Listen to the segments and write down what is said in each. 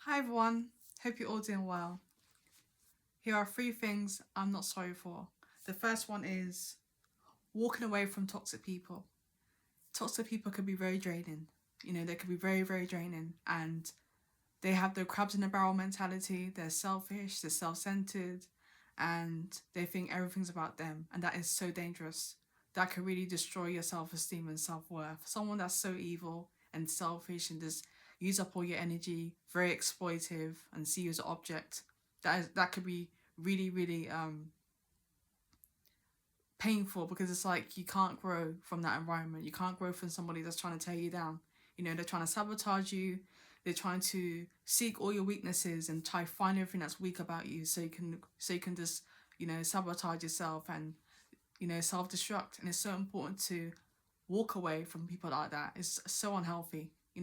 Hi everyone, hope you're all doing well. Here are three things I'm not sorry for. The first one is walking away from toxic people. Toxic people can be very draining. They can be very, very draining, and they have the crabs in the barrel mentality. They're selfish, they're self centered, and they think everything's about them. And that is so dangerous. That could really destroy your self esteem and self worth. Someone that's so evil and selfish and just use up all your energy, very exploitive, and see you as an object. That could be really, really painful, because it's like you can't grow from that environment. You can't grow from somebody that's trying to tear you down. They're trying to sabotage you. They're trying to seek all your weaknesses and try to find everything that's weak about you, so you can just sabotage yourself and self destruct. And it's so important to walk away from people like that. It's so unhealthy. They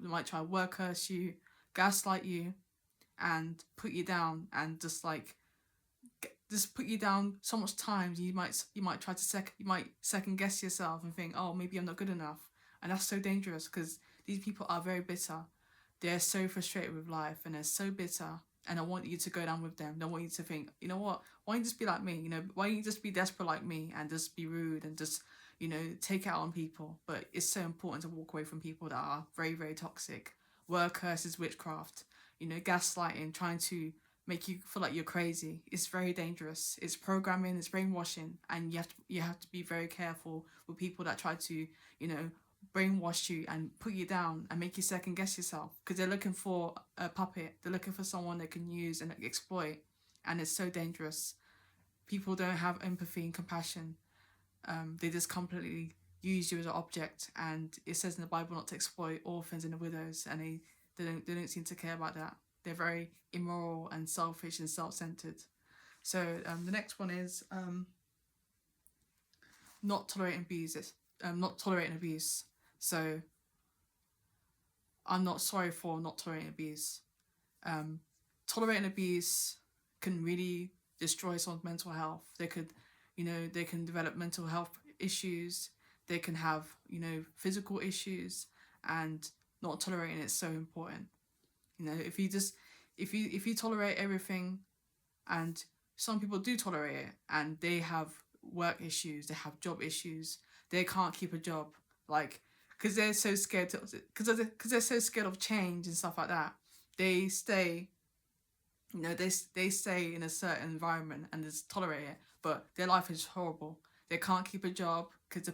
might try to work curse you, gaslight you, and put you down, and just put you down so much times. You might try to second guess yourself and think, oh, maybe I'm not good enough. And that's so dangerous, because these people are very bitter. They're so frustrated with life, and they're so bitter, and I want you to go down with them. They want you to think, you know what, why don't you just be like me? Why don't you just be desperate like me and just be rude and just take out on people? But it's so important to walk away from people that are very, very toxic. Word curses, witchcraft, gaslighting, trying to make you feel like you're crazy. It's very dangerous. It's programming, it's brainwashing, and you have to be very careful with people that try to brainwash you and put you down and make you second guess yourself, because they're looking for a puppet. They're looking for someone they can use and exploit, and it's so dangerous. People don't have empathy and compassion. They just completely use you as an object, and it says in the Bible not to exploit orphans and the widows, and they don't seem to care about that. They're very immoral and selfish and self-centered. So the next one is not tolerating abuse. Not tolerating abuse. So I'm not sorry for not tolerating abuse. Um, Tolerating abuse can really destroy someone's mental health. They can develop mental health issues. They can have, physical issues, and not tolerating it is so important. If you tolerate everything, and some people do tolerate it, and they have work issues, they have job issues, they can't keep a job, like, because they're so scared because they're so scared of change and stuff like that. They stay, they stay in a certain environment and just tolerate it, but their life is horrible. They can't keep a job because the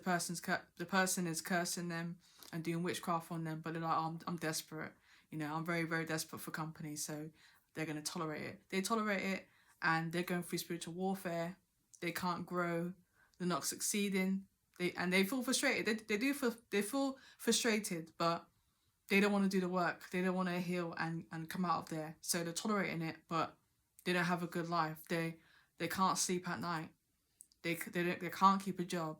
person is cursing them and doing witchcraft on them, but they're like, oh, I'm desperate. I'm very, very desperate for company, so they're going to tolerate it. They tolerate it, and they're going through spiritual warfare. They can't grow. They're not succeeding. They feel frustrated. They feel frustrated, but they don't want to do the work. They don't want to heal and come out of there. So they're tolerating it, but they don't have a good life. They can't sleep at night. They can't keep a job.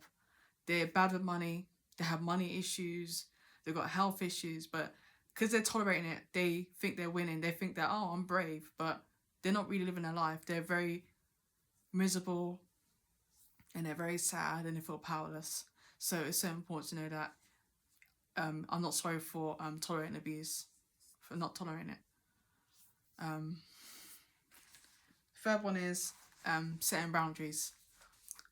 They're bad with money. They have money issues. They've got health issues, but because they're tolerating it, they think they're winning. They think that, oh, I'm brave, but they're not really living their life. They're very miserable, and they're very sad, and they feel powerless. So it's so important to know that I'm not sorry for tolerating abuse, for not tolerating it. Third one is setting boundaries.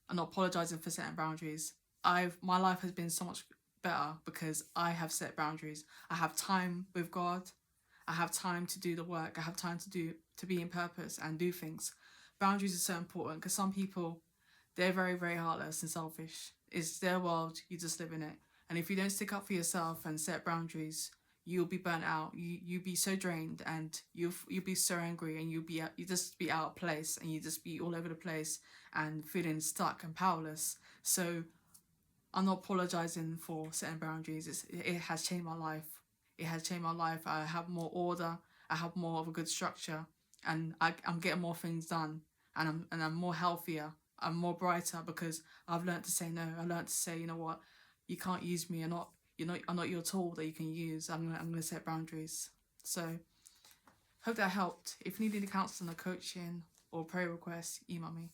I'm not apologizing for setting boundaries. My life has been so much better because I have set boundaries. I have time with God. I have time to do the work. I have time to be in purpose and do things. Boundaries are so important, because some people, they're very, very heartless and selfish. It's their world. You just live in it. And if you don't stick up for yourself and set boundaries, you'll be burnt out. You'll be so drained, and you'll be so angry, and you just be out of place, and you just be all over the place and feeling stuck and powerless. So I'm not apologizing for setting boundaries. It has changed my life. It has changed my life. I have more order. I have more of a good structure, and I'm getting more things done, and I'm more healthier. I'm more brighter because I've learned to say no. I learned to say, you know what, you can't use me. I'm not your tool that you can use. I'm gonna set boundaries. So hope that helped. If you need any counseling or coaching or prayer requests, email me.